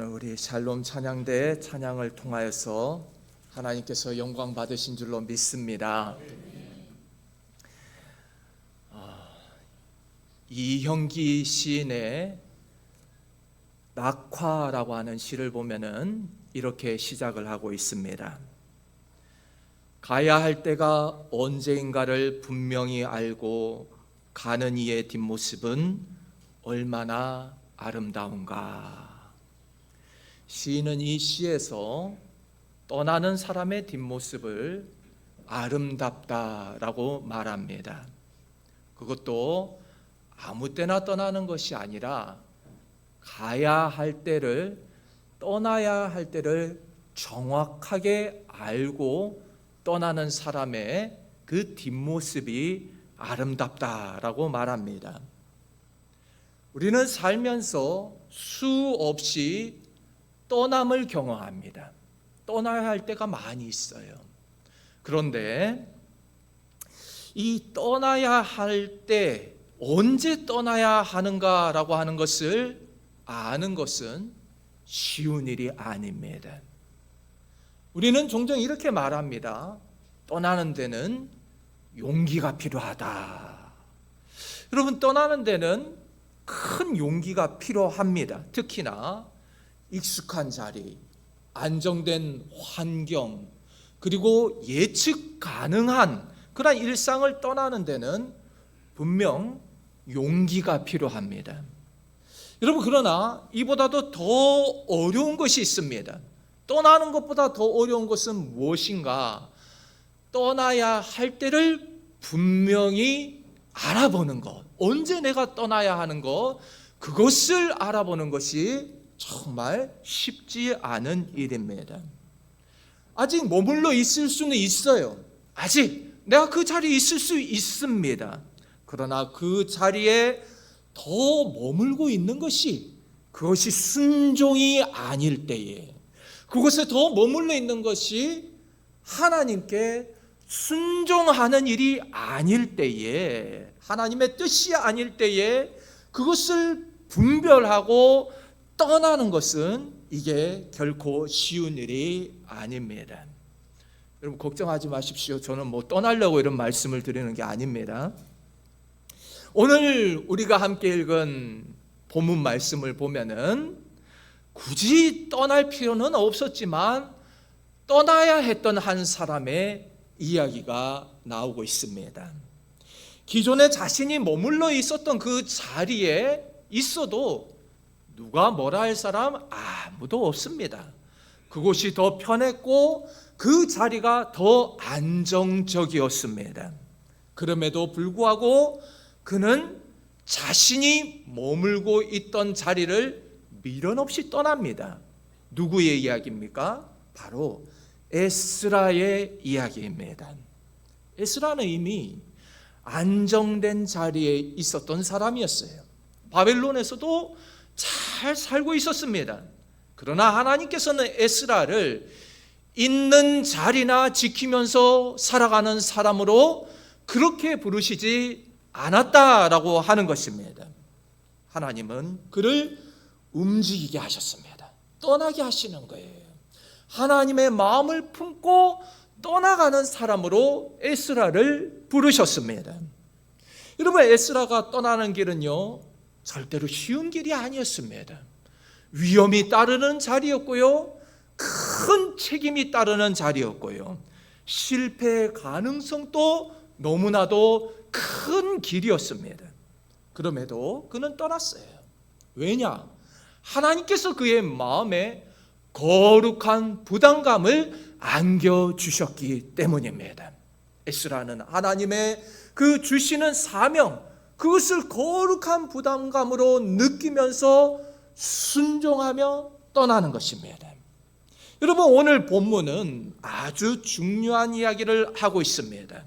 오늘 우리 샬롬 찬양대의 찬양을 통하여서 하나님께서 영광 받으신 줄로 믿습니다. 이형기 시인의 낙화라고 하는 시를 보면은 이렇게 시작을 하고 있습니다. 가야 할 때가 언제인가를 분명히 알고 가는 이의 뒷모습은 얼마나 아름다운가. 시인은 이 시에서 떠나는 사람의 뒷모습을 아름답다라고 말합니다. 그것도 아무 때나 떠나는 것이 아니라 가야 할 때를, 떠나야 할 때를 정확하게 알고 떠나는 사람의 그 뒷모습이 아름답다라고 말합니다. 우리는 살면서 수없이 떠남을 경험합니다. 떠나야 할 때가 많이 있어요. 그런데 이 떠나야 할 때 언제 떠나야 하는가라고 하는 것을 아는 것은 쉬운 일이 아닙니다. 우리는 종종 이렇게 말합니다. 떠나는 데는 용기가 필요하다. 여러분, 떠나는 데는 큰 용기가 필요합니다. 특히나 익숙한 자리, 안정된 환경, 그리고 예측 가능한 그런 일상을 떠나는 데는 분명 용기가 필요합니다. 여러분, 그러나 이보다도 더 어려운 것이 있습니다. 떠나는 것보다 더 어려운 것은 무엇인가? 떠나야 할 때를 분명히 알아보는 것, 언제 내가 떠나야 하는 것, 그것을 알아보는 것이 정말 쉽지 않은 일입니다. 아직 머물러 있을 수는 있어요. 아직 내가 그 자리에 있을 수 있습니다. 그러나 그 자리에 더 머물고 있는 것이, 그것이 순종이 아닐 때에, 그곳에 더 머물러 있는 것이 하나님께 순종하는 일이 아닐 때에, 하나님의 뜻이 아닐 때에 그것을 분별하고 떠나는 것은 이게 결코 쉬운 일이 아닙니다. 여러분, 걱정하지 마십시오. 저는 떠나려고 이런 말씀을 드리는 게 아닙니다. 오늘 우리가 함께 읽은 본문 말씀을 보면은 굳이 떠날 필요는 없었지만 떠나야 했던 한 사람의 이야기가 나오고 있습니다. 기존에 자신이 머물러 있었던 그 자리에 있어도 누가 뭐라 할 사람 아무도 없습니다. 그곳이 더 편했고 그 자리가 더 안정적이었습니다. 그럼에도 불구하고 그는 자신이 머물고 있던 자리를 미련 없이 떠납니다. 누구의 이야기입니까? 바로 에스라의 이야기입니다. 에스라는 이미 안정된 자리에 있었던 사람이었어요. 바벨론에서도 잘 살고 있었습니다. 그러나 하나님께서는 에스라를 있는 자리나 지키면서 살아가는 사람으로 그렇게 부르시지 않았다라고 하는 것입니다. 하나님은 그를 움직이게 하셨습니다. 떠나게 하시는 거예요. 하나님의 마음을 품고 떠나가는 사람으로 에스라를 부르셨습니다. 여러분, 에스라가 떠나는 길은요, 절대로 쉬운 길이 아니었습니다. 위험이 따르는 자리였고요, 큰 책임이 따르는 자리였고요, 실패의 가능성도 너무나도 큰 길이었습니다. 그럼에도 그는 떠났어요. 왜냐? 하나님께서 그의 마음에 거룩한 부담감을 안겨주셨기 때문입니다. 에스라는 하나님의 그 주시는 사명, 그것을 거룩한 부담감으로 느끼면서 순종하며 떠나는 것입니다. 여러분, 오늘 본문은 아주 중요한 이야기를 하고 있습니다.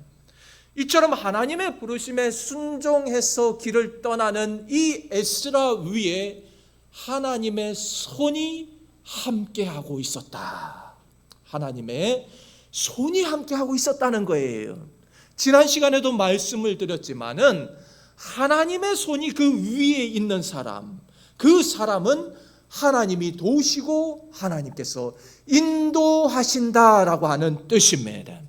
이처럼 하나님의 부르심에 순종해서 길을 떠나는 이 에스라 위에 하나님의 손이 함께하고 있었다. 하나님의 손이 함께하고 있었다는 거예요. 지난 시간에도 말씀을 드렸지만은 하나님의 손이 그 위에 있는 사람, 그 사람은 하나님이 도우시고 하나님께서 인도하신다라고 하는 뜻입니다.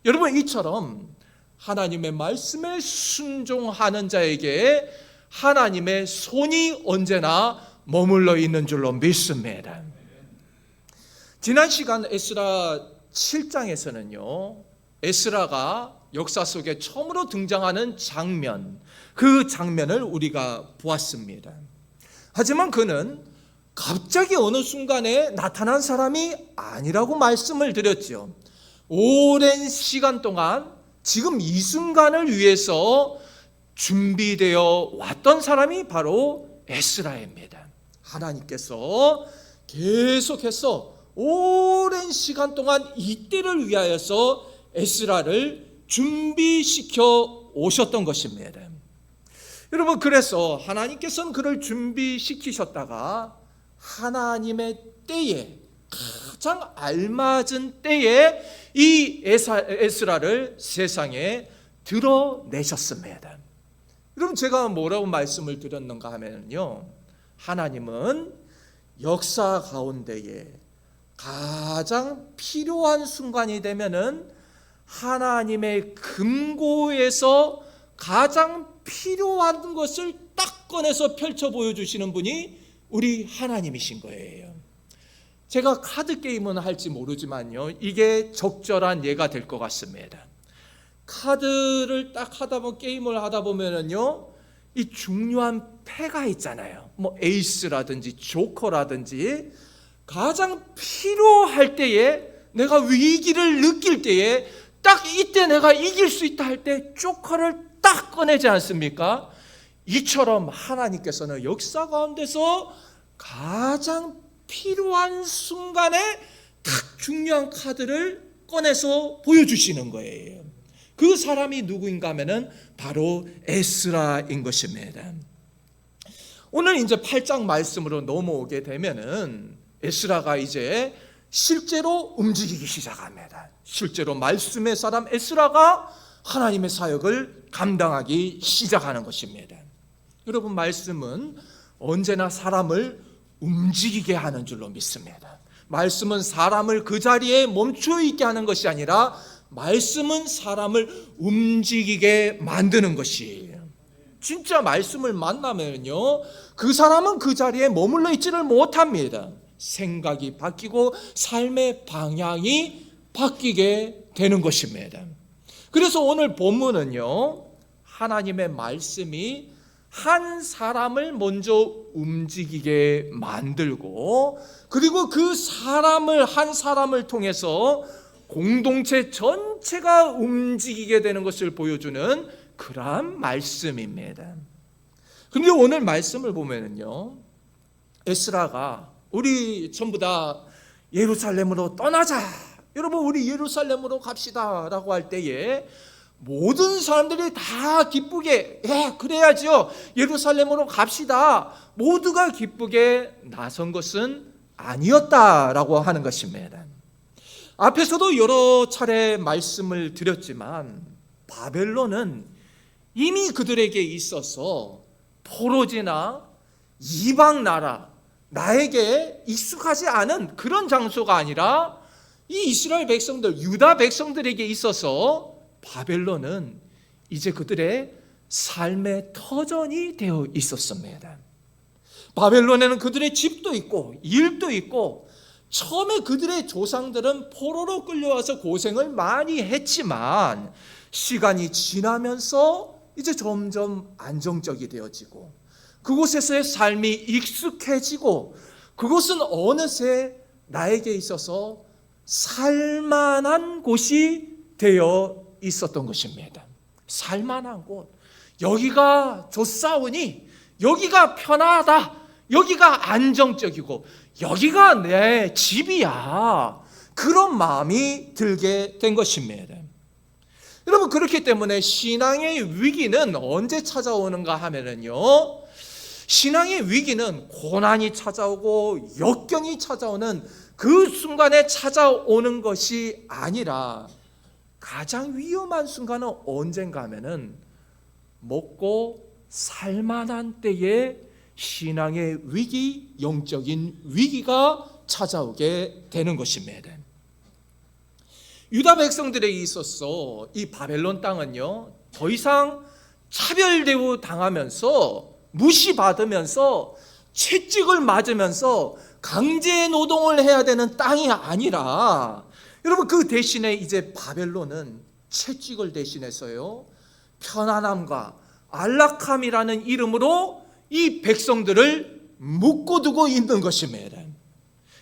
여러분, 이처럼 하나님의 말씀에 순종하는 자에게 하나님의 손이 언제나 머물러 있는 줄로 믿습니다. 지난 시간 에스라 7장에서는요, 에스라가 역사 속에 처음으로 등장하는 장면, 그 장면을 우리가 보았습니다. 하지만 그는 갑자기 어느 순간에 나타난 사람이 아니라고 말씀을 드렸죠. 오랜 시간 동안 지금 이 순간을 위해서 준비되어 왔던 사람이 바로 에스라입니다. 하나님께서 계속해서 오랜 시간 동안 이때를 위하여서 에스라를 준비시켜 오셨던 것입니다. 여러분, 그래서 하나님께서는 그를 준비시키셨다가 하나님의 때에, 가장 알맞은 때에 이 에스라를 세상에 드러내셨습니다. 그럼 제가 뭐라고 말씀을 드렸는가 하면요, 하나님은 역사 가운데에 가장 필요한 순간이 되면은 하나님의 금고에서 가장 필요한 것을 딱 꺼내서 펼쳐 보여주시는 분이 우리 하나님이신 거예요. 제가 카드 게임은 할지 모르지만요, 이게 적절한 예가 될 것 같습니다. 카드를 딱 하다 보면, 게임을 하다 보면은요, 이 중요한 패가 있잖아요. 뭐 에이스라든지 조커라든지, 가장 필요할 때에, 내가 위기를 느낄 때에, 딱 이때 내가 이길 수 있다 할 때 조커를 딱 꺼내지 않습니까? 이처럼 하나님께서는 역사 가운데서 가장 필요한 순간에 딱 중요한 카드를 꺼내서 보여주시는 거예요. 그 사람이 누구인가 하면은 바로 에스라인 것입니다. 오늘 이제 8장 말씀으로 넘어오게 되면은 에스라가 이제 실제로 움직이기 시작합니다. 실제로 말씀의 사람 에스라가 하나님의 사역을 감당하기 시작하는 것입니다. 여러분, 말씀은 언제나 사람을 움직이게 하는 줄로 믿습니다. 말씀은 사람을 그 자리에 멈춰 있게 하는 것이 아니라 말씀은 사람을 움직이게 만드는 것이에요. 진짜 말씀을 만나면요, 그 사람은 그 자리에 머물러 있지를 못합니다. 생각이 바뀌고 삶의 방향이 바뀌게 되는 것입니다. 그래서 오늘 본문은요, 하나님의 말씀이 한 사람을 먼저 움직이게 만들고, 그리고 그 사람을, 한 사람을 통해서 공동체 전체가 움직이게 되는 것을 보여주는 그러한 말씀입니다. 그런데 오늘 말씀을 보면은요, 에스라가 우리 전부 다 예루살렘으로 떠나자, 여러분 우리 예루살렘으로 갑시다 라고 할 때에 모든 사람들이 다 기쁘게, 그래야죠, 예루살렘으로 갑시다, 모두가 기쁘게 나선 것은 아니었다라고 하는 것입니다. 앞에서도 여러 차례 말씀을 드렸지만 바벨론은 이미 그들에게 있어서 포로지나 이방 나라, 나에게 익숙하지 않은 그런 장소가 아니라 이 이스라엘 백성들, 유다 백성들에게 있어서 바벨론은 이제 그들의 삶의 터전이 되어 있었습니다. 바벨론에는 그들의 집도 있고 일도 있고, 처음에 그들의 조상들은 포로로 끌려와서 고생을 많이 했지만 시간이 지나면서 이제 점점 안정적이 되어지고 그곳에서의 삶이 익숙해지고 그곳은 어느새 나에게 있어서 살만한 곳이 되어 있었던 것입니다. 살만한 곳, 여기가 좋사오니, 여기가 편하다, 여기가 안정적이고 여기가 내 집이야, 그런 마음이 들게 된 것입니다. 여러분, 그렇기 때문에 신앙의 위기는 언제 찾아오는가 하면은요, 신앙의 위기는 고난이 찾아오고 역경이 찾아오는 그 순간에 찾아오는 것이 아니라 가장 위험한 순간은 언젠가 하면은 먹고 살만한 때에 신앙의 위기, 영적인 위기가 찾아오게 되는 것입니다. 유다 백성들에 있어서 이 바벨론 땅은요, 더 이상 차별 대우 당하면서 무시받으면서 채찍을 맞으면서 강제 노동을 해야 되는 땅이 아니라, 여러분, 그 대신에 이제 바벨론은 채찍을 대신해서요, 편안함과 안락함이라는 이름으로 이 백성들을 묶어두고 있는 것입니다.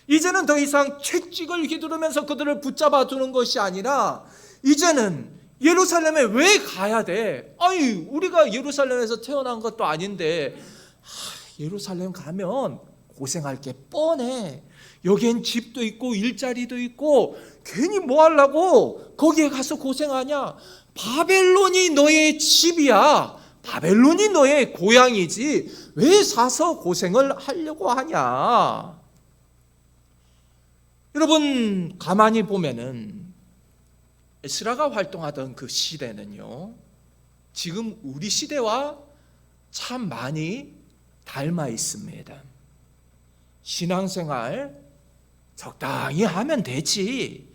이제는 더 이상 채찍을 휘두르면서 그들을 붙잡아 두는 것이 아니라, 이제는 예루살렘에 왜 가야 돼? 아니, 우리가 예루살렘에서 태어난 것도 아닌데 예루살렘 가면 고생할 게 뻔해. 여기엔 집도 있고 일자리도 있고 괜히 뭐 하려고 거기에 가서 고생하냐? 바벨론이 너의 집이야. 바벨론이 너의 고향이지 왜 사서 고생을 하려고 하냐? 여러분, 가만히 보면은 에스라가 활동하던 그 시대는요, 지금 우리 시대와 참 많이 닮아 있습니다. 신앙생활 적당히 하면 되지.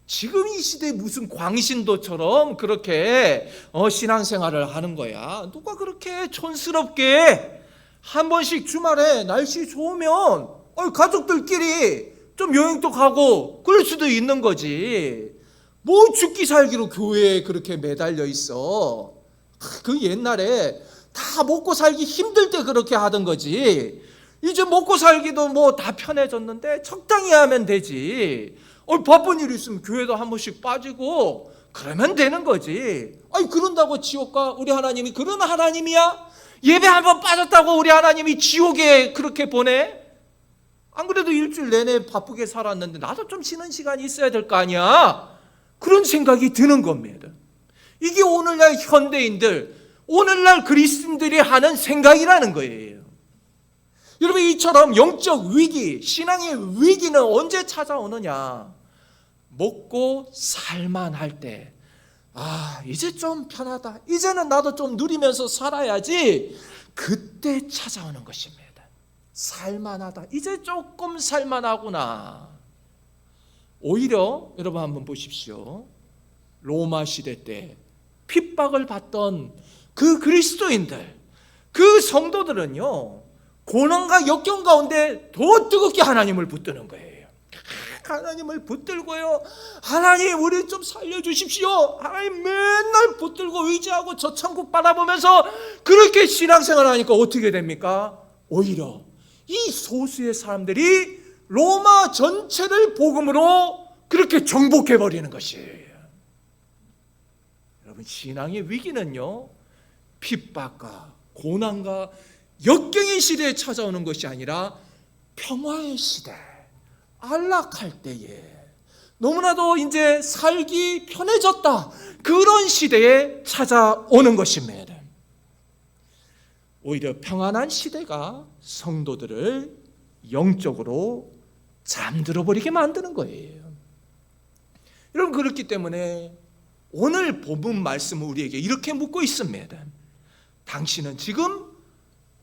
지금 이 시대에 무슨 광신도처럼 그렇게 신앙생활을 하는 거야. 누가 그렇게 촌스럽게 한 번씩 주말에 날씨 좋으면 가족들끼리 좀 여행도 가고 그럴 수도 있는 거지. 뭐 죽기 살기로 교회에 그렇게 매달려 있어. 그 옛날에 다 먹고 살기 힘들 때 그렇게 하던 거지. 이제 먹고 살기도 뭐 다 편해졌는데 적당히 하면 되지. 바쁜 일 있으면 교회도 한 번씩 빠지고 그러면 되는 거지. 그런다고 지옥가 우리 하나님이 그런 하나님이야? 예배 한 번 빠졌다고 우리 하나님이 지옥에 그렇게 보내? 안 그래도 일주일 내내 바쁘게 살았는데 나도 좀 쉬는 시간이 있어야 될 거 아니야? 그런 생각이 드는 겁니다. 이게 오늘날 현대인들, 오늘날 그리스도인들이 하는 생각이라는 거예요. 여러분, 이처럼 영적 위기, 신앙의 위기는 언제 찾아오느냐? 먹고 살만할 때, 이제 좀 편하다, 이제는 나도 좀 누리면서 살아야지, 그때 찾아오는 것입니다. 살만하다, 이제 조금 살만하구나. 오히려 여러분 한번 보십시오. 로마 시대 때 핍박을 받던 그 그리스도인들, 그 성도들은요, 고난과 역경 가운데 더 뜨겁게 하나님을 붙드는 거예요. 하나님을 붙들고요, 하나님 우리 좀 살려주십시오. 하나님 맨날 붙들고 의지하고 저 천국 바라보면서 그렇게 신앙생활을 하니까 어떻게 됩니까? 오히려 이 소수의 사람들이 로마 전체를 복음으로 그렇게 정복해버리는 것이에요. 여러분, 신앙의 위기는요, 핍박과 고난과 역경의 시대에 찾아오는 것이 아니라 평화의 시대, 안락할 때에, 너무나도 이제 살기 편해졌다, 그런 시대에 찾아오는 것입니다. 오히려 평안한 시대가 성도들을 영적으로 잠들어 버리게 만드는 거예요. 여러분, 그렇기 때문에 오늘 본문 말씀은 우리에게 이렇게 묻고 있습니다. 당신은 지금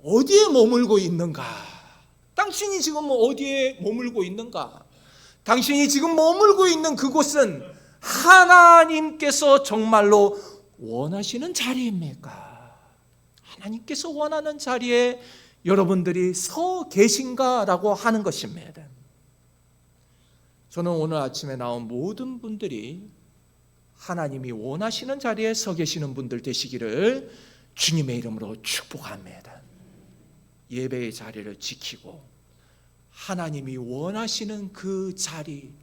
어디에 머물고 있는가? 당신이 지금 어디에 머물고 있는가? 당신이 지금 머물고 있는 그곳은 하나님께서 정말로 원하시는 자리입니까? 하나님께서 원하는 자리에 여러분들이 서 계신가라고 하는 것입니다. 저는 오늘 아침에 나온 모든 분들이 하나님이 원하시는 자리에 서 계시는 분들 되시기를 주님의 이름으로 축복합니다. 예배의 자리를 지키고 하나님이 원하시는 그 자리,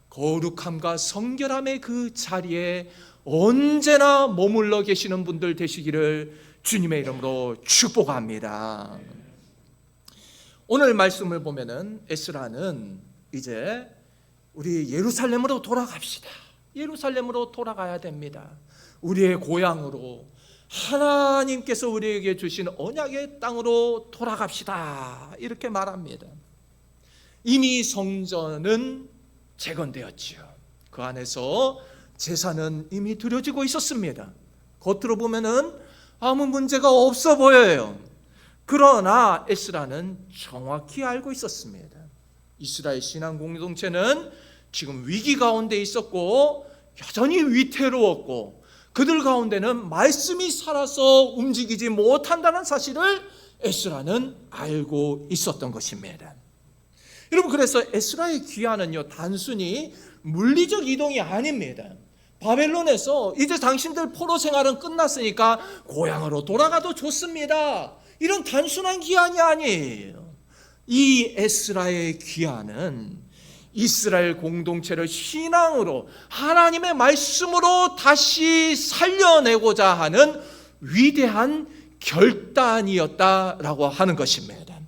거룩함과 성결함의 그 자리에 언제나 머물러 계시는 분들 되시기를 주님의 이름으로 축복합니다. 오늘 말씀을 보면은 에스라는 이제 우리 예루살렘으로 돌아갑시다. 예루살렘으로 돌아가야 됩니다. 우리의 고향으로, 하나님께서 우리에게 주신 언약의 땅으로 돌아갑시다, 이렇게 말합니다. 이미 성전은 재건되었지요. 그 안에서 제사는 이미 드려지고 있었습니다. 겉으로 보면은 아무 문제가 없어 보여요. 그러나 에스라는 정확히 알고 있었습니다. 이스라엘 신앙 공동체는 지금 위기 가운데 있었고 여전히 위태로웠고 그들 가운데는 말씀이 살아서 움직이지 못한다는 사실을 에스라는 알고 있었던 것입니다. 여러분, 그래서 에스라의 귀환은요, 단순히 물리적 이동이 아닙니다. 바벨론에서 이제 당신들 포로 생활은 끝났으니까 고향으로 돌아가도 좋습니다, 이런 단순한 귀환이 아니에요. 이 에스라의 귀환은 이스라엘 공동체를 신앙으로 하나님의 말씀으로 다시 살려내고자 하는 위대한 결단이었다라고 하는 것입니다.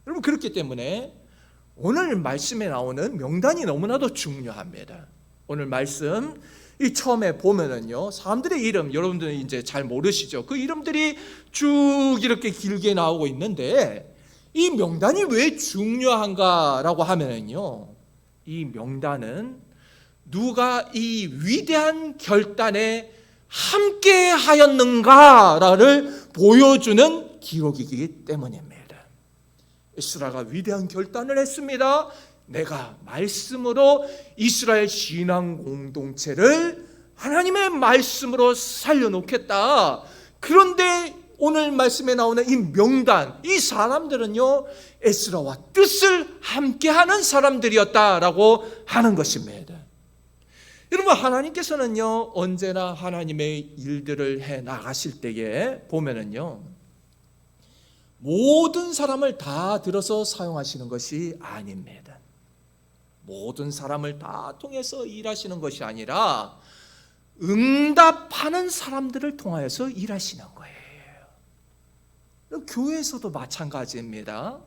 여러분, 그렇기 때문에 오늘 말씀에 나오는 명단이 너무나도 중요합니다. 오늘 말씀 이 처음에 보면은요, 사람들의 이름 여러분들은 이제 잘 모르시죠. 그 이름들이 쭉 이렇게 길게 나오고 있는데 이 명단이 왜 중요한가라고 하면은요, 이 명단은 누가 이 위대한 결단에 함께 하였는가를 보여주는 기록이기 때문입니다. 에스라가 위대한 결단을 했습니다. 내가 말씀으로 이스라엘 신앙 공동체를 하나님의 말씀으로 살려놓겠다. 그런데 오늘 말씀에 나오는 이 명단, 이 사람들은요, 에스라와 뜻을 함께하는 사람들이었다라고 하는 것입니다. 여러분, 하나님께서는요, 언제나 하나님의 일들을 해 나가실 때에 보면은요, 모든 사람을 다 들어서 사용하시는 것이 아닙니다. 모든 사람을 다 통해서 일하시는 것이 아니라 응답하는 사람들을 통하여서 일하시는 거예요. 교회에서도 마찬가지입니다.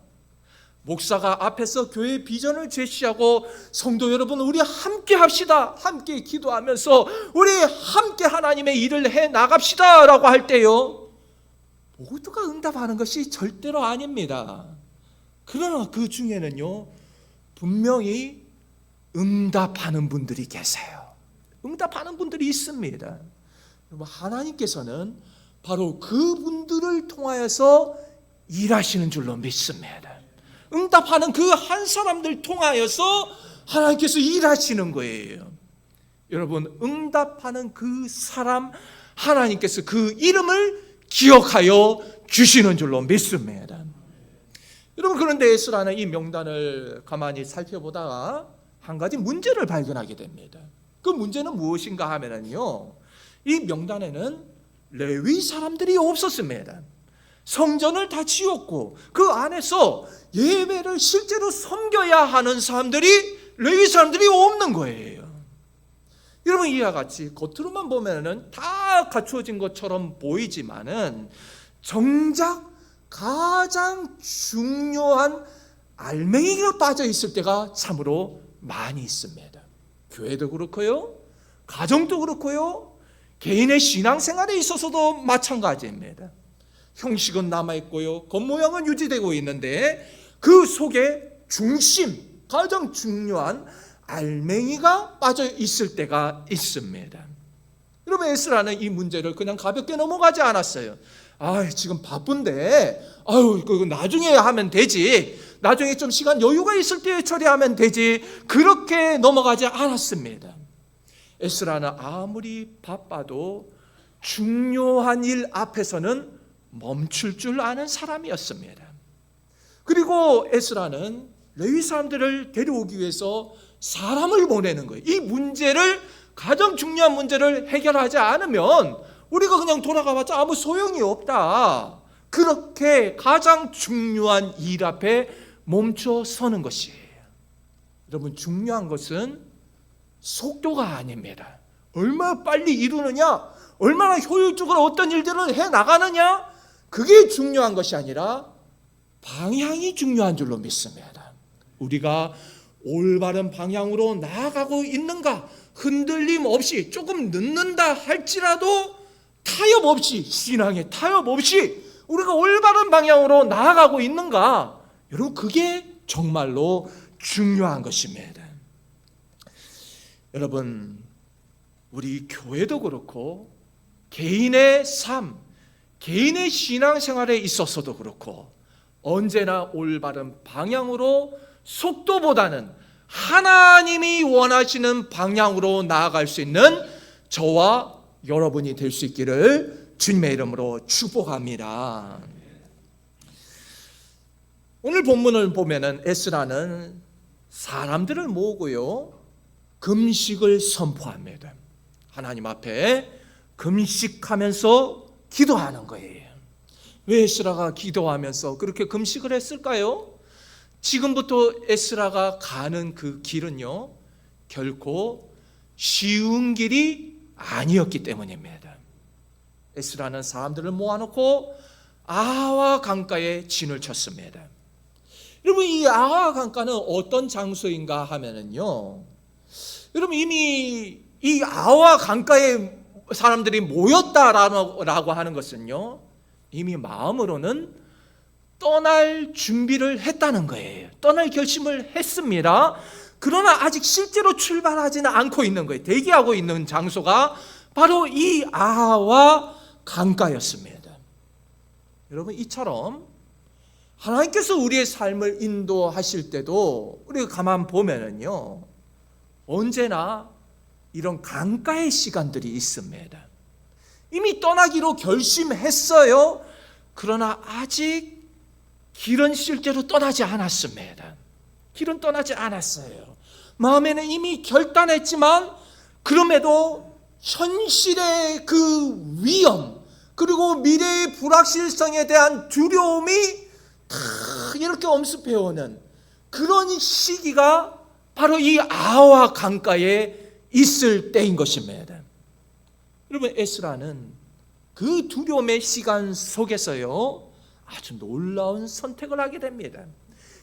목사가 앞에서 교회 비전을 제시하고 성도 여러분, 우리 함께 합시다, 함께 기도하면서 우리 함께 하나님의 일을 해 나갑시다 라고 할 때요, 모두가 응답하는 것이 절대로 아닙니다. 그러나 그 중에는요, 분명히 응답하는 분들이 계세요. 응답하는 분들이 있습니다. 하나님께서는 바로 그분들을 통하여서 일하시는 줄로 믿습니다. 응답하는 그 한 사람들 통하여서 하나님께서 일하시는 거예요. 여러분, 응답하는 그 사람 하나님께서 그 이름을 기억하여 주시는 줄로 믿습니다. 여러분, 그런데 에스라는 이 명단을 가만히 살펴보다가 한 가지 문제를 발견하게 됩니다. 그 문제는 무엇인가 하면은요, 이 명단에는 레위 사람들이 없었습니다. 성전을 다 지었고 그 안에서 예배를 실제로 섬겨야 하는 사람들이, 레위 사람들이 없는 거예요. 여러분, 이와 같이 겉으로만 보면은 다 갖추어진 것처럼 보이지만은 정작 가장 중요한 알맹이가 빠져 있을 때가 참으로 많이 있습니다. 교회도 그렇고요, 가정도 그렇고요, 개인의 신앙생활에 있어서도 마찬가지입니다. 형식은 남아있고요, 겉모양은 유지되고 있는데 그 속에 중심, 가장 중요한 알맹이가 빠져 있을 때가 있습니다. 여러분, 에스라는 이 문제를 그냥 가볍게 넘어가지 않았어요. 지금 바쁜데 그거 나중에 하면 되지, 나중에 좀 시간 여유가 있을 때 처리하면 되지, 그렇게 넘어가지 않았습니다. 에스라는 아무리 바빠도 중요한 일 앞에서는 멈출 줄 아는 사람이었습니다. 그리고 에스라는 레위 사람들을 데려오기 위해서 사람을 보내는 거예요. 이 문제를, 가장 중요한 문제를 해결하지 않으면 우리가 그냥 돌아가봤자 아무 소용이 없다. 그렇게 가장 중요한 일 앞에 멈춰 서는 것이에요. 여러분, 중요한 것은 속도가 아닙니다. 얼마나 빨리 이루느냐, 얼마나 효율적으로 어떤 일들을 해 나가느냐, 그게 중요한 것이 아니라 방향이 중요한 줄로 믿습니다. 우리가 올바른 방향으로 나아가고 있는가, 흔들림 없이 조금 늦는다 할지라도 타협 없이, 신앙에 타협 없이 우리가 올바른 방향으로 나아가고 있는가, 여러분, 그게 정말로 중요한 것입니다. 여러분, 우리 교회도 그렇고 개인의 삶, 개인의 신앙생활에 있어서도 그렇고 언제나 올바른 방향으로 속도보다는 하나님이 원하시는 방향으로 나아갈 수 있는 저와 여러분이 될 수 있기를 주님의 이름으로 축복합니다. 오늘 본문을 보면은 에스라는 사람들을 모으고요, 금식을 선포합니다. 하나님 앞에 금식하면서 기도하는 거예요. 왜 에스라가 기도하면서 그렇게 금식을 했을까요? 지금부터 에스라가 가는 그 길은요, 결코 쉬운 길이 아니었기 때문입니다. 에스라는 사람들을 모아놓고 아와 강가에 진을 쳤습니다. 여러분, 이 아와 강가는 어떤 장소인가 하면은요, 여러분, 이미 이 아와 강가에 사람들이 모였다라고 하는 것은요, 이미 마음으로는 떠날 준비를 했다는 거예요. 떠날 결심을 했습니다. 그러나 아직 실제로 출발하지는 않고 있는 거예요. 대기하고 있는 장소가 바로 이 아와 강가였습니다. 여러분, 이처럼 하나님께서 우리의 삶을 인도하실 때도 우리가 가만 보면은요, 언제나 이런 강가의 시간들이 있습니다. 이미 떠나기로 결심했어요. 그러나 아직 길은 실제로 떠나지 않았습니다. 길은 떠나지 않았어요. 마음에는 이미 결단했지만 그럼에도 현실의 그 위험, 그리고 미래의 불확실성에 대한 두려움이 다 이렇게 엄습해오는 그런 시기가 바로 이 아와 강가에 있을 때인 것입니다. 여러분, 에스라는 그 두려움의 시간 속에서요, 아주 놀라운 선택을 하게 됩니다.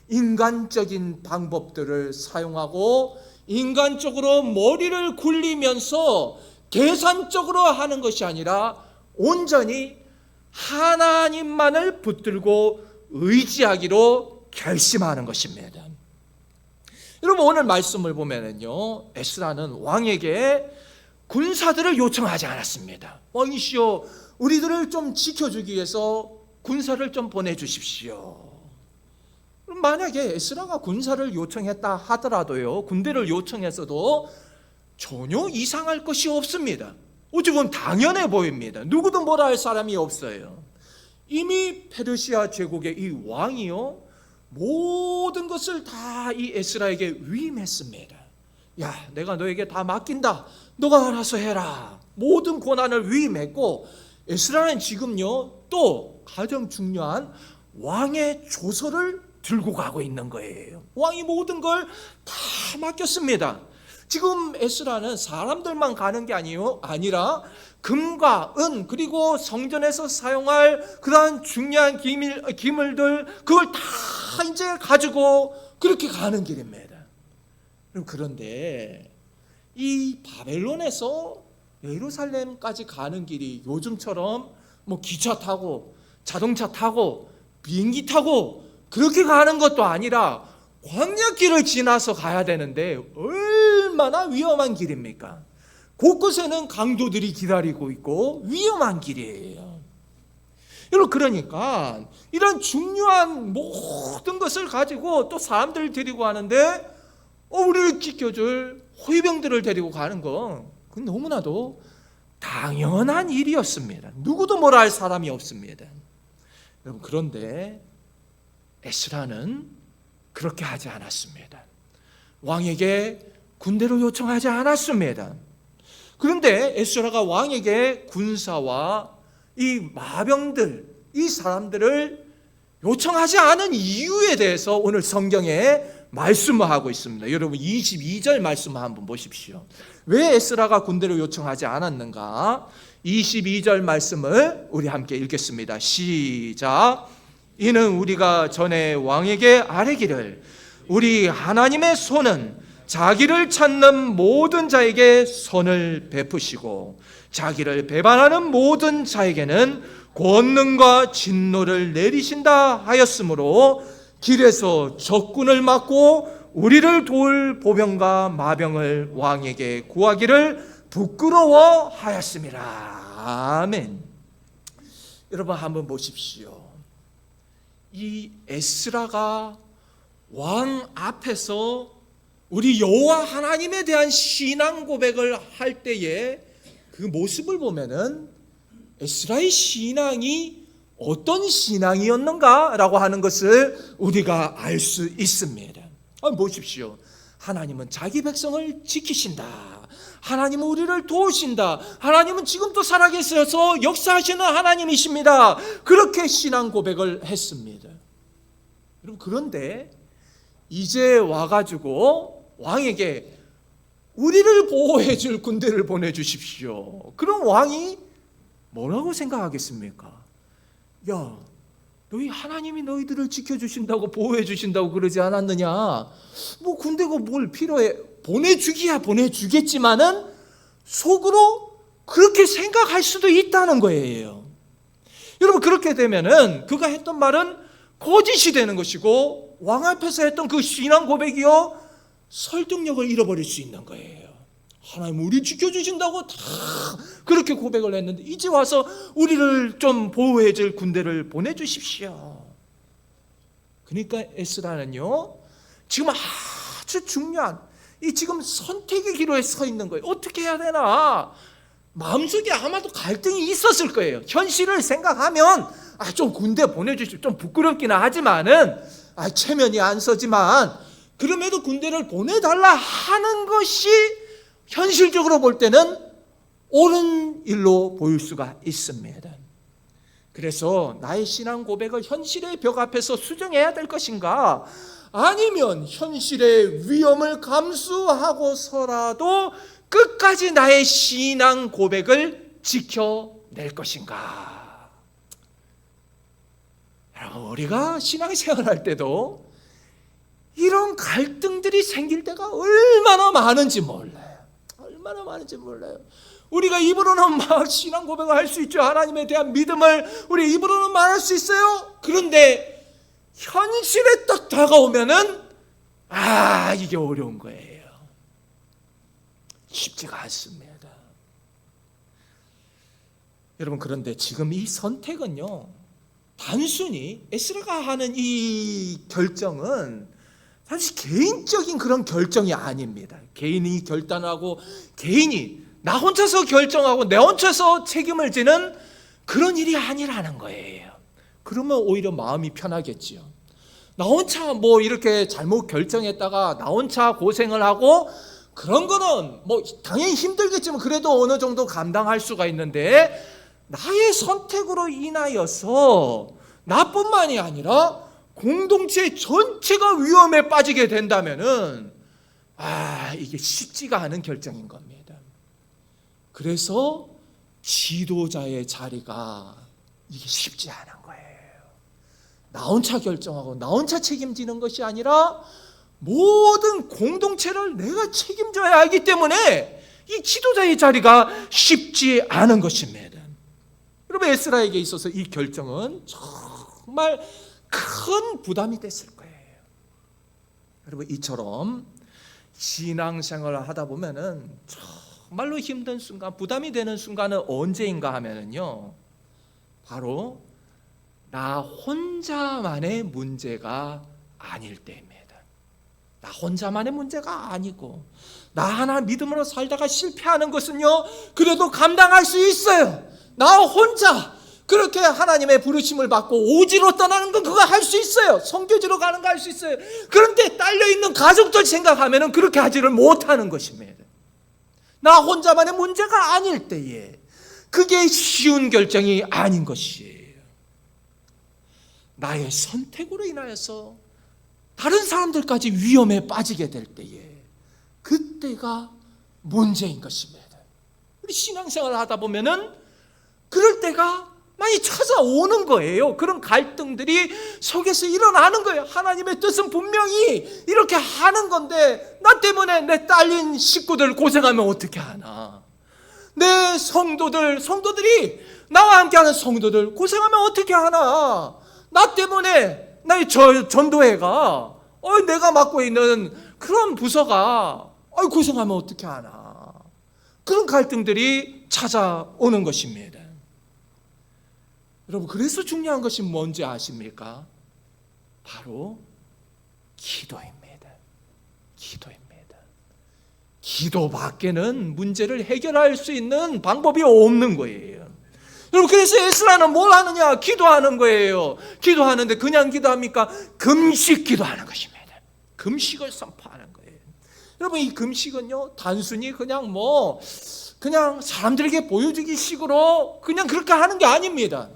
인간적인 방법들을 사용하고 인간적으로 머리를 굴리면서 계산적으로 하는 것이 아니라 온전히 하나님만을 붙들고 의지하기로 결심하는 것입니다. 여러분, 오늘 말씀을 보면은요, 에스라는 왕에게 군사들을 요청하지 않았습니다. 왕이시여, 우리들을 좀 지켜주기 위해서 군사를 좀 보내주십시오. 만약에 에스라가 군사를 요청했다 하더라도요, 군대를 요청했어도 전혀 이상할 것이 없습니다. 어찌 보면 당연해 보입니다. 누구도 뭐라 할 사람이 없어요. 이미 페르시아 제국의 이 왕이요, 모든 것을 다 이 에스라에게 위임했습니다. 야, 내가 너에게 다 맡긴다. 너가 알아서 해라. 모든 권한을 위임했고, 에스라는 지금요, 또 가장 중요한 왕의 조서를 들고 가고 있는 거예요. 왕이 모든 걸 다 맡겼습니다. 지금 에스라는 사람들만 가는 게 아니라 금과 은, 그리고 성전에서 사용할 그러한 중요한 기물들, 그걸 다 이제 가지고 그렇게 가는 길입니다. 그런데 이 바벨론에서 예루살렘까지 가는 길이 요즘처럼 뭐 기차 타고 자동차 타고 비행기 타고 그렇게 가는 것도 아니라 광야길을 지나서 가야 되는데 얼마나 위험한 길입니까? 곳곳에는 강도들이 기다리고 있고 위험한 길이에요. 여러분, 그러니까 이런 중요한 모든 것을 가지고 또 사람들을 데리고 가는데 우리를 지켜줄 호위병들을 데리고 가는 건 그건 너무나도 당연한 일이었습니다. 누구도 뭐라 할 사람이 없습니다. 여러분, 그런데 에스라는 그렇게 하지 않았습니다. 왕에게 군대를 요청하지 않았습니다. 그런데 에스라가 왕에게 군사와 이 마병들, 이 사람들을 요청하지 않은 이유에 대해서 오늘 성경에 말씀을 하고 있습니다. 여러분, 22절 말씀을 한번 보십시오. 왜 에스라가 군대를 요청하지 않았는가? 22절 말씀을 우리 함께 읽겠습니다. 시작. 이는 우리가 전에 왕에게 아뢰기를 우리 하나님의 손은 자기를 찾는 모든 자에게 선을 베푸시고 자기를 배반하는 모든 자에게는 권능과 진노를 내리신다 하였으므로 길에서 적군을 막고 우리를 도울 보병과 마병을 왕에게 구하기를 부끄러워하였습니다. 아멘. 여러분 한번 보십시오. 이 에스라가 왕 앞에서 우리 여호와 하나님에 대한 신앙 고백을 할 때에 그 모습을 보면은 에스라의 신앙이 어떤 신앙이었는가라고 하는 것을 우리가 알 수 있습니다. 보십시오. 하나님은 자기 백성을 지키신다. 하나님은 우리를 도우신다. 하나님은 지금도 살아계셔서 역사하시는 하나님이십니다. 그렇게 신앙 고백을 했습니다. 여러분, 그런데 이제 와가지고 왕에게 우리를 보호해 줄 군대를 보내주십시오. 그럼 왕이 뭐라고 생각하겠습니까? 야, 너희 하나님이 너희들을 지켜주신다고 보호해 주신다고 그러지 않았느냐? 뭐 군대가 뭘 필요해? 보내주기야 보내주겠지만은 속으로 그렇게 생각할 수도 있다는 거예요. 여러분, 그렇게 되면은 그가 했던 말은 거짓이 되는 것이고 왕 앞에서 했던 그 신앙 고백이요 설득력을 잃어버릴 수 있는 거예요. 하나님 우리 지켜주신다고 다 그렇게 고백을 했는데 이제 와서 우리를 좀 보호해 줄 군대를 보내주십시오. 그러니까 에스라는요 지금 아주 중요한 이 지금 선택의 기로에 서 있는 거예요. 어떻게 해야 되나? 마음속에 아마도 갈등이 있었을 거예요. 현실을 생각하면 좀 군대 보내주십시오. 좀 부끄럽기는 하지만은 체면이 안 서지만 그럼에도 군대를 보내달라 하는 것이 현실적으로 볼 때는 옳은 일로 보일 수가 있습니다. 그래서 나의 신앙 고백을 현실의 벽 앞에서 수정해야 될 것인가? 아니면 현실의 위험을 감수하고서라도 끝까지 나의 신앙 고백을 지켜낼 것인가? 여러분, 우리가 신앙생활할 때도 이런 갈등들이 생길 때가 얼마나 많은지 몰라요. 얼마나 많은지 몰라요. 우리가 입으로는 막 신앙 고백을 할 수 있죠. 하나님에 대한 믿음을 우리 입으로는 말할 수 있어요. 그런데 현실에 딱 다가오면은 이게 어려운 거예요. 쉽지가 않습니다. 여러분, 그런데 지금 이 선택은요 단순히 에스라가 하는 이 결정은 사실 개인적인 그런 결정이 아닙니다. 개인이 결단하고 개인이 나 혼자서 결정하고 내 혼자서 책임을 지는 그런 일이 아니라는 거예요. 그러면 오히려 마음이 편하겠지요. 나 혼자 뭐 이렇게 잘못 결정했다가 나 혼자 고생을 하고 그런 거는 뭐 당연히 힘들겠지만 그래도 어느 정도 감당할 수가 있는데 나의 선택으로 인하여서 나뿐만이 아니라 공동체 전체가 위험에 빠지게 된다면은 이게 쉽지가 않은 결정인 겁니다. 그래서 지도자의 자리가 이게 쉽지 않은 거예요. 나 혼자 결정하고 나 혼자 책임지는 것이 아니라 모든 공동체를 내가 책임져야 하기 때문에 이 지도자의 자리가 쉽지 않은 것입니다. 여러분, 에스라에게 있어서 이 결정은 정말 큰 부담이 됐을 거예요. 여러분, 이처럼 신앙생활을 하다 보면은 정말로 힘든 순간, 부담이 되는 순간은 언제인가 하면은요, 바로 나 혼자만의 문제가 아닐 때입니다. 나 혼자만의 문제가 아니고 나 하나 믿음으로 살다가 실패하는 것은요 그래도 감당할 수 있어요. 나 혼자 그렇게 하나님의 부르심을 받고 오지로 떠나는 건 그거 할 수 있어요. 선교지로 가는 거 할 수 있어요. 그런데 딸려있는 가족들 생각하면 그렇게 하지를 못하는 것입니다. 나 혼자만의 문제가 아닐 때에 그게 쉬운 결정이 아닌 것이에요. 나의 선택으로 인하여서 다른 사람들까지 위험에 빠지게 될 때에 그때가 문제인 것입니다. 우리 신앙생활을 하다 보면은 그럴 때가 많이 찾아오는 거예요. 그런 갈등들이 속에서 일어나는 거예요. 하나님의 뜻은 분명히 이렇게 하는 건데 나 때문에 내 딸린 식구들 고생하면 어떻게 하나? 내 성도들이 나와 함께하는 성도들 고생하면 어떻게 하나? 나 때문에 나의 전도회가 내가 맡고 있는 그런 부서가 고생하면 어떻게 하나? 그런 갈등들이 찾아오는 것입니다. 여러분, 그래서 중요한 것이 뭔지 아십니까? 바로 기도입니다. 기도입니다. 기도밖에는 문제를 해결할 수 있는 방법이 없는 거예요. 여러분, 그래서 에스라는 뭘 하느냐? 기도하는 거예요. 기도하는데 그냥 기도합니까? 금식 기도하는 것입니다. 금식을 선포하는 거예요. 여러분, 이 금식은요, 단순히 그냥 사람들에게 보여주기 식으로 그냥 그렇게 하는 게 아닙니다.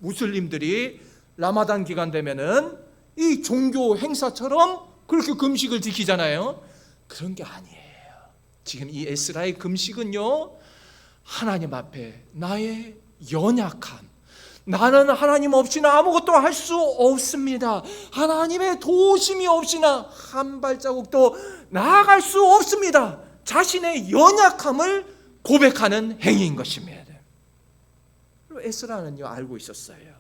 무슬림들이 라마단 기간 되면은 이 종교 행사처럼 그렇게 금식을 지키잖아요. 그런 게 아니에요. 지금 이 에스라의 금식은요, 하나님 앞에 나의 연약함, 나는 하나님 없이는 아무것도 할 수 없습니다. 하나님의 도우심이 없이는 한 발자국도 나아갈 수 없습니다. 자신의 연약함을 고백하는 행위인 것입니다. 에스라는요, 알고 있었어요.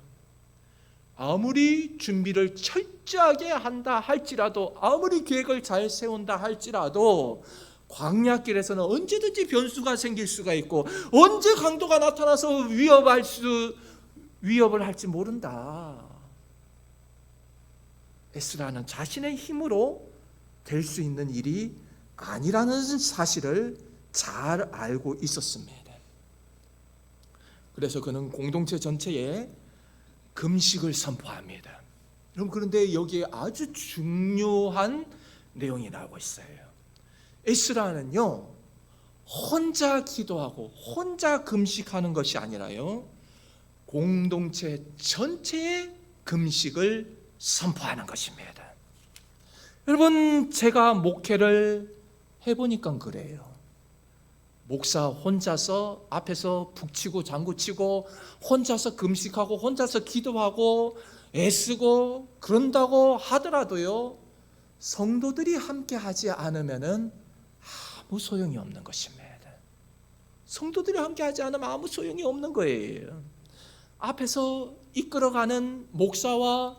아무리 준비를 철저하게 한다 할지라도, 아무리 계획을 잘 세운다 할지라도 광야길에서는 언제든지 변수가 생길 수가 있고, 언제 강도가 나타나서 위협을 할지 모른다. 에스라는 자신의 힘으로 될 수 있는 일이 아니라는 사실을 잘 알고 있었습니다. 그래서 그는 공동체 전체에 금식을 선포합니다. 여러분, 그런데 여기에 아주 중요한 내용이 나오고 있어요. 에스라는요, 혼자 기도하고 혼자 금식하는 것이 아니라요, 공동체 전체의 금식을 선포하는 것입니다. 여러분, 제가 목회를 해보니까 그래요. 목사 혼자서 앞에서 북치고 장구치고 혼자서 금식하고 혼자서 기도하고 애쓰고 그런다고 하더라도요, 성도들이 함께 하지 않으면은 아무 소용이 없는 것입니다. 성도들이 함께 하지 않으면 아무 소용이 없는 거예요. 앞에서 이끌어가는 목사와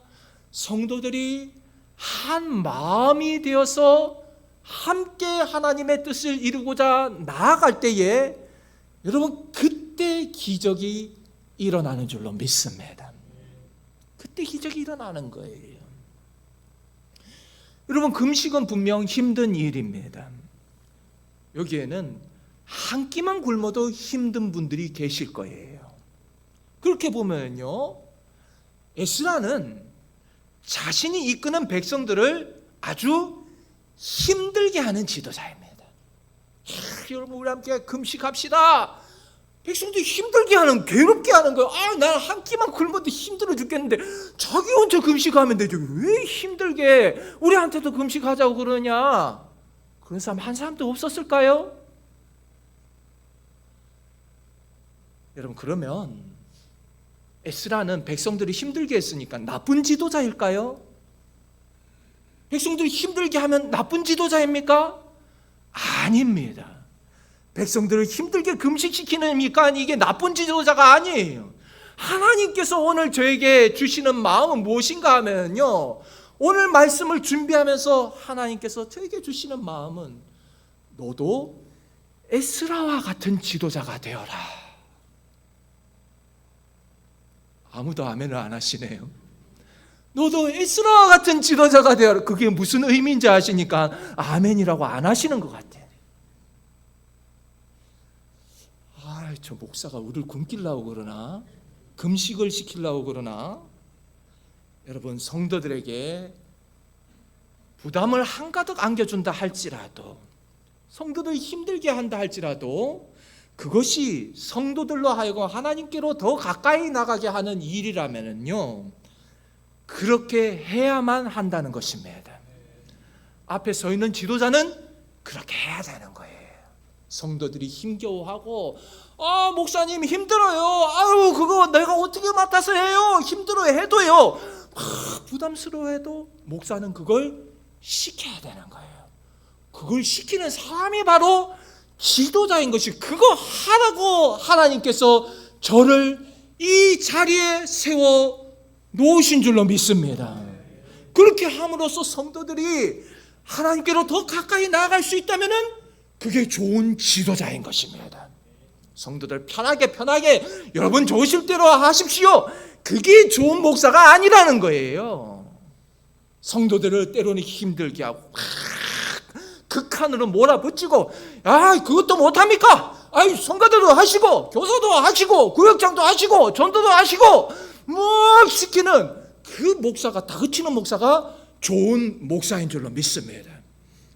성도들이 한 마음이 되어서 함께 하나님의 뜻을 이루고자 나아갈 때에 여러분, 그때 기적이 일어나는 줄로 믿습니다. 그때 기적이 일어나는 거예요. 여러분, 금식은 분명 힘든 일입니다. 여기에는 한 끼만 굶어도 힘든 분들이 계실 거예요. 그렇게 보면요, 에스라는 자신이 이끄는 백성들을 아주 힘들게 하는 지도자입니다. 여러분, 우리 함께 금식합시다. 백성들이 힘들게 하는, 괴롭게 하는 거예요. 난 한 끼만 굶어도 힘들어 죽겠는데 자기 혼자 금식하면 되죠. 왜 힘들게 우리한테도 금식하자고 그러냐? 그런 사람 한 사람도 없었을까요? 여러분, 그러면 에스라는 백성들이 힘들게 했으니까 나쁜 지도자일까요? 백성들이 힘들게 하면 나쁜 지도자입니까? 아닙니다. 백성들을 힘들게 금식시키니까 이게 나쁜 지도자가 아니에요. 하나님께서 오늘 저에게 주시는 마음은 무엇인가 하면요, 오늘 말씀을 준비하면서 하나님께서 저에게 주시는 마음은 너도 에스라와 같은 지도자가 되어라. 아무도 아멘을 안 하시네요. 너도 에스라와 같은 지도자가 되어라. 그게 무슨 의미인지 아시니까 아멘이라고 안 하시는 것 같아요. 저 목사가 우리를 굶기려고 그러나? 금식을 시키려고 그러나? 여러분, 성도들에게 부담을 한가득 안겨준다 할지라도, 성도들 힘들게 한다 할지라도 그것이 성도들로 하여금 하나님께로 더 가까이 나가게 하는 일이라면요, 그렇게 해야만 한다는 것입니다. 앞에 서 있는 지도자는 그렇게 해야 되는 거예요. 성도들이 힘겨워하고, 목사님 힘들어요. 그거 내가 어떻게 맡아서 해요? 힘들어 해도요. 부담스러워해도 목사는 그걸 시켜야 되는 거예요. 그걸 시키는 사람이 바로 지도자인 것이, 그거 하라고 하나님께서 저를 이 자리에 세워 놓으신 줄로 믿습니다. 그렇게 함으로써 성도들이 하나님께로 더 가까이 나아갈 수 있다면 그게 좋은 지도자인 것입니다. 성도들 편하게 여러분 좋으실 대로 하십시오. 그게 좋은 목사가 아니라는 거예요. 성도들을 때로는 힘들게 하고 극한으로 몰아붙이고, 그것도 못합니까? 성가대도 하시고 교사도 하시고 구역장도 하시고 전도도 하시고 막 시키는 그 목사가, 다그치는 목사가 좋은 목사인 줄로 믿습니다.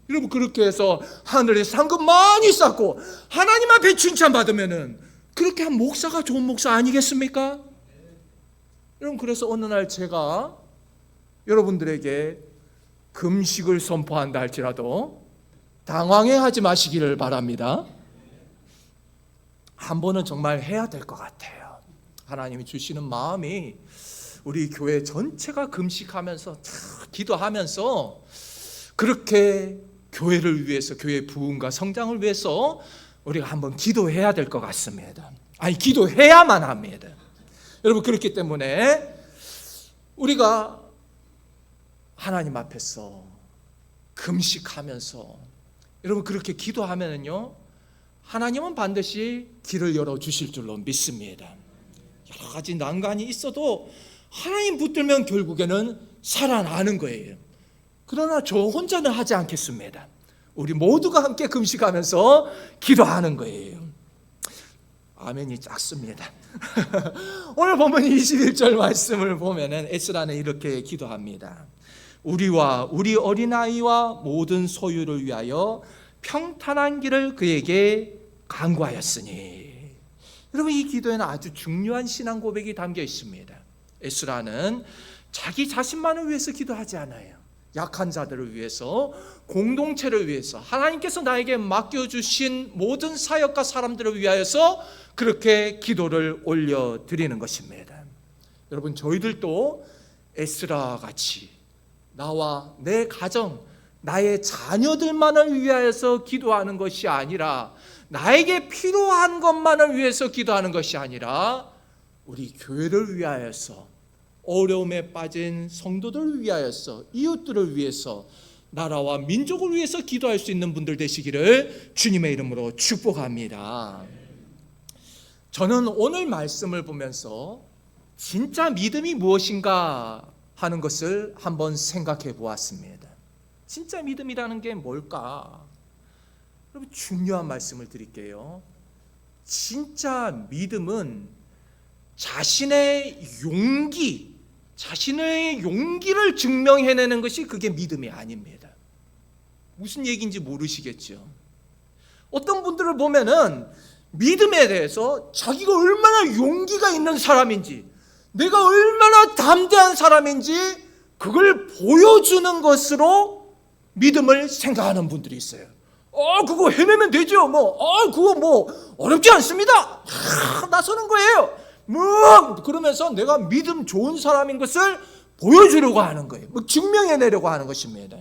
여러분, 그렇게 해서 하늘에 상금 많이 쌓고 하나님 앞에 칭찬받으면은 그렇게 한 목사가 좋은 목사 아니겠습니까? 여러분, 그래서 어느 날 제가 여러분들에게 금식을 선포한다 할지라도 당황해하지 마시기를 바랍니다. 한 번은 정말 해야 될 것 같아요. 하나님이 주시는 마음이 우리 교회 전체가 금식하면서 기도하면서 그렇게 교회를 위해서, 교회 부흥과 성장을 위해서 우리가 한번 기도해야 될 것 같습니다. 기도해야만 합니다. 여러분, 그렇기 때문에 우리가 하나님 앞에서 금식하면서 여러분 그렇게 기도하면은요, 하나님은 반드시 길을 열어주실 줄로 믿습니다. 여러 가지 난관이 있어도 하나님 붙들면 결국에는 살아나는 거예요. 그러나 저 혼자는 하지 않겠습니다. 우리 모두가 함께 금식하면서 기도하는 거예요. 아멘이 작습니다. 오늘 본문 21절 말씀을 보면은 에스라는 이렇게 기도합니다. 우리와 우리 어린아이와 모든 소유를 위하여 평탄한 길을 그에게 간구하였으니. 여러분, 이 기도에는 아주 중요한 신앙 고백이 담겨 있습니다. 에스라는 자기 자신만을 위해서 기도하지 않아요. 약한 자들을 위해서, 공동체를 위해서, 하나님께서 나에게 맡겨주신 모든 사역과 사람들을 위하여서 그렇게 기도를 올려드리는 것입니다. 여러분, 저희들도 에스라 같이 나와 내 가정, 나의 자녀들만을 위하여서 기도하는 것이 아니라, 나에게 필요한 것만을 위해서 기도하는 것이 아니라 우리 교회를 위하여서, 어려움에 빠진 성도들을 위하여서, 이웃들을 위해서, 나라와 민족을 위해서 기도할 수 있는 분들 되시기를 주님의 이름으로 축복합니다. 저는 오늘 말씀을 보면서 진짜 믿음이 무엇인가 하는 것을 한번 생각해 보았습니다. 진짜 믿음이라는 게 뭘까? 여러분, 중요한 말씀을 드릴게요. 진짜 믿음은 자신의 용기를 증명해내는 것이 그게 믿음이 아닙니다. 무슨 얘기인지 모르시겠죠? 어떤 분들을 보면은 믿음에 대해서 자기가 얼마나 용기가 있는 사람인지, 내가 얼마나 담대한 사람인지 그걸 보여주는 것으로 믿음을 생각하는 분들이 있어요. 그거 해내면 되죠. 그거 어렵지 않습니다. 나서는 거예요. 그러면서 내가 믿음 좋은 사람인 것을 보여주려고 하는 거예요. 증명해내려고 하는 것입니다.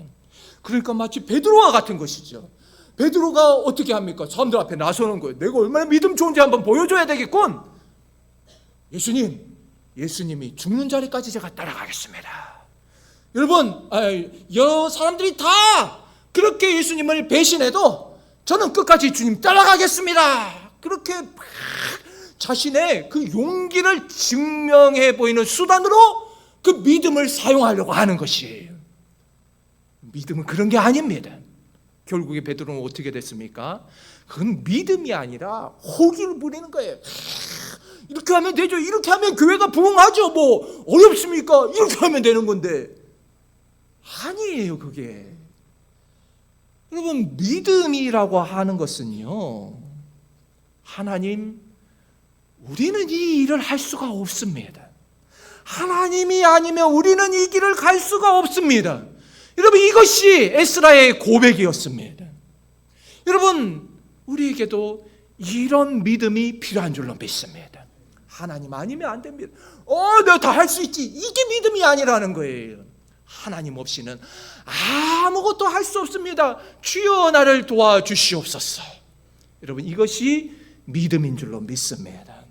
그러니까 마치 베드로와 같은 것이죠. 베드로가 어떻게 합니까? 사람들 앞에 나서는 거예요. 내가 얼마나 믿음 좋은지 한번 보여줘야 되겠군. 예수님이 죽는 자리까지 제가 따라가겠습니다. 여러분, 여러 사람들이 다 그렇게 예수님을 배신해도 저는 끝까지 주님 따라가겠습니다. 그렇게 자신의 그 용기를 증명해 보이는 수단으로 그 믿음을 사용하려고 하는 것이에요. 믿음은 그런 게 아닙니다. 결국에 베드로는 어떻게 됐습니까? 그건 믿음이 아니라 호기를 부리는 거예요. 이렇게 하면 되죠. 이렇게 하면 교회가 부흥하죠. 어렵습니까? 이렇게 하면 되는 건데. 아니에요, 그게. 여러분, 믿음이라고 하는 것은요, 하나님, 우리는 이 일을 할 수가 없습니다. 하나님이 아니면 우리는 이 길을 갈 수가 없습니다. 여러분, 이것이 에스라의 고백이었습니다. 여러분, 우리에게도 이런 믿음이 필요한 줄로 믿습니다. 하나님 아니면 안 됩니다. 내가 다 할 수 있지. 이게 믿음이 아니라는 거예요. 하나님 없이는 아무것도 할 수 없습니다. 주여 나를 도와주시옵소서. 여러분, 이것이 믿음인 줄로 믿습니다.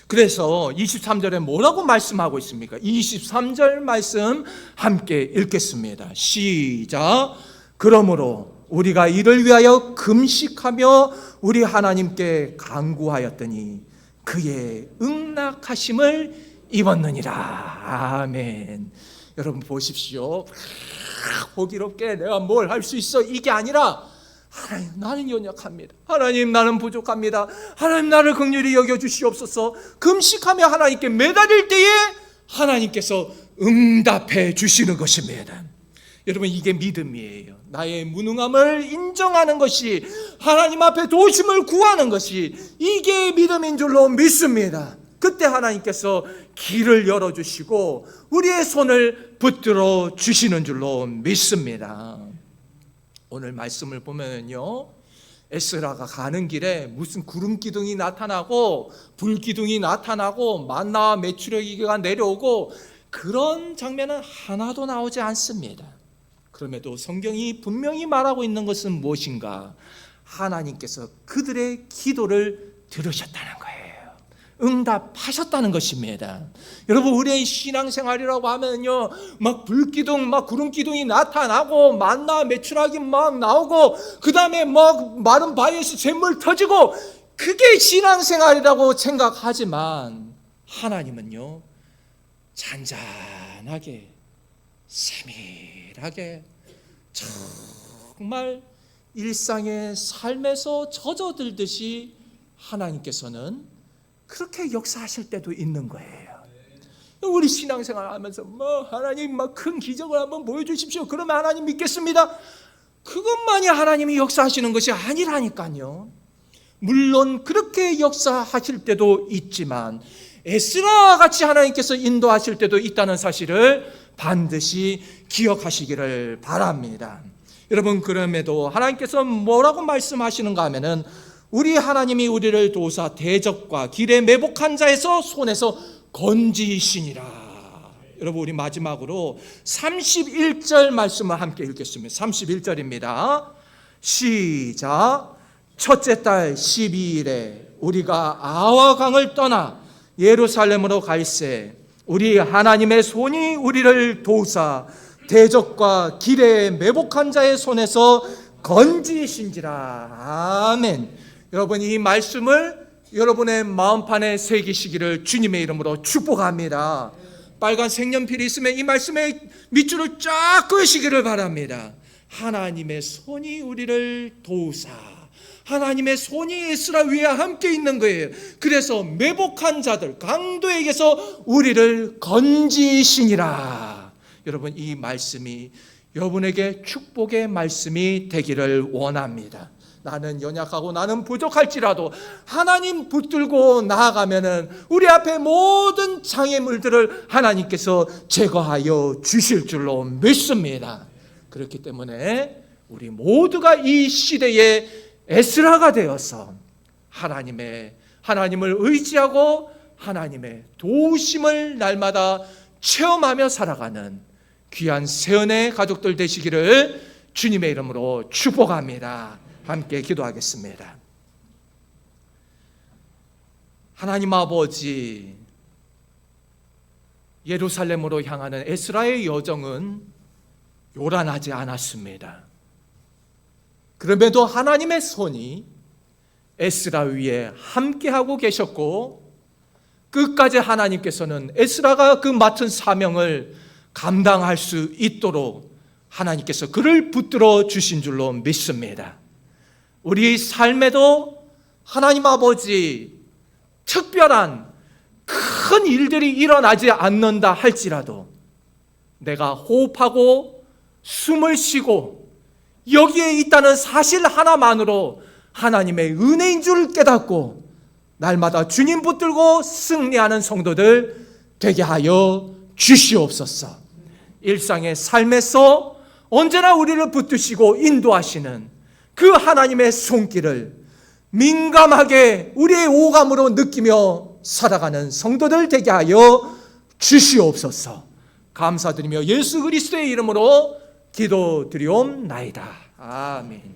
그래서 23절에 뭐라고 말씀하고 있습니까? 23절 말씀 함께 읽겠습니다. 시작. 그러므로 우리가 이를 위하여 금식하며 우리 하나님께 간구하였더니 그의 응낙하심을 입었느니라. 아멘. 여러분 보십시오. 호기롭게 내가 뭘 할 수 있어, 이게 아니라 하나님, 나는 연약합니다. 하나님, 나는 부족합니다. 하나님, 나를 긍휼히 여겨주시옵소서. 금식하며 하나님께 매달릴 때에 하나님께서 응답해 주시는 것입니다. 여러분, 이게 믿음이에요. 나의 무능함을 인정하는 것이, 하나님 앞에 도우심을 구하는 것이, 이게 믿음인 줄로 믿습니다. 그때 하나님께서 길을 열어주시고 우리의 손을 붙들어 주시는 줄로 믿습니다. 오늘 말씀을 보면요, 에스라가 가는 길에 무슨 구름 기둥이 나타나고 불 기둥이 나타나고 만나와 메추라기가 내려오고 그런 장면은 하나도 나오지 않습니다. 그럼에도 성경이 분명히 말하고 있는 것은 무엇인가? 하나님께서 그들의 기도를 들으셨다는 거예요. 응답하셨다는 것입니다. 여러분, 우리의 신앙생활이라고 하면요, 막 불기둥, 막 구름기둥이 나타나고 만나 메추라기 막 나오고 그 다음에 막 마른 바위에서 샘물 터지고, 그게 신앙생활이라고 생각하지만 하나님은요, 잔잔하게 세밀하게 정말 일상의 삶에서 젖어들듯이 하나님께서는 그렇게 역사하실 때도 있는 거예요. 우리 신앙생활 하면서 하나님 큰 기적을 한번 보여주십시오, 그러면 하나님 믿겠습니다. 그것만이 하나님이 역사하시는 것이 아니라니까요. 물론 그렇게 역사하실 때도 있지만 에스라와 같이 하나님께서 인도하실 때도 있다는 사실을 반드시 기억하시기를 바랍니다. 여러분, 그럼에도 하나님께서 뭐라고 말씀하시는가 하면은, 우리 하나님이 우리를 도우사 대적과 길에 매복한 자에서 손에서 건지시니라. 여러분, 우리 마지막으로 31절 말씀을 함께 읽겠습니다. 31절입니다. 시작. 첫째 달 12일에 우리가 아와 강을 떠나 예루살렘으로 갈새 우리 하나님의 손이 우리를 도우사 대적과 길에 매복한 자의 손에서 건지신지라. 아멘. 여러분, 이 말씀을 여러분의 마음판에 새기시기를 주님의 이름으로 축복합니다. 빨간 색연필이 있으면 이 말씀에 밑줄을 쫙 그으시기를 바랍니다. 하나님의 손이 우리를 도우사, 하나님의 손이 에스라 위에 함께 있는 거예요. 그래서 매복한 자들, 강도에게서 우리를 건지시니라. 여러분, 이 말씀이 여러분에게 축복의 말씀이 되기를 원합니다. 나는 연약하고 나는 부족할지라도 하나님 붙들고 나아가면은 우리 앞에 모든 장애물들을 하나님께서 제거하여 주실 줄로 믿습니다. 그렇기 때문에 우리 모두가 이 시대에 에스라가 되어서 하나님을 의지하고 하나님의 도우심을 날마다 체험하며 살아가는 귀한 세연의 가족들 되시기를 주님의 이름으로 축복합니다. 함께 기도하겠습니다. 하나님 아버지, 예루살렘으로 향하는 에스라의 여정은 요란하지 않았습니다. 그럼에도 하나님의 손이 에스라 위에 함께하고 계셨고, 끝까지 하나님께서는 에스라가 그 맡은 사명을 감당할 수 있도록 하나님께서 그를 붙들어 주신 줄로 믿습니다. 우리 삶에도 하나님 아버지, 특별한 큰 일들이 일어나지 않는다 할지라도 내가 호흡하고 숨을 쉬고 여기에 있다는 사실 하나만으로 하나님의 은혜인 줄 깨닫고 날마다 주님 붙들고 승리하는 성도들 되게 하여 주시옵소서. 일상의 삶에서 언제나 우리를 붙드시고 인도하시는 그 하나님의 손길을 민감하게 우리의 오감으로 느끼며 살아가는 성도들 되게 하여 주시옵소서. 감사드리며 예수 그리스도의 이름으로 기도드리옵나이다. 아멘.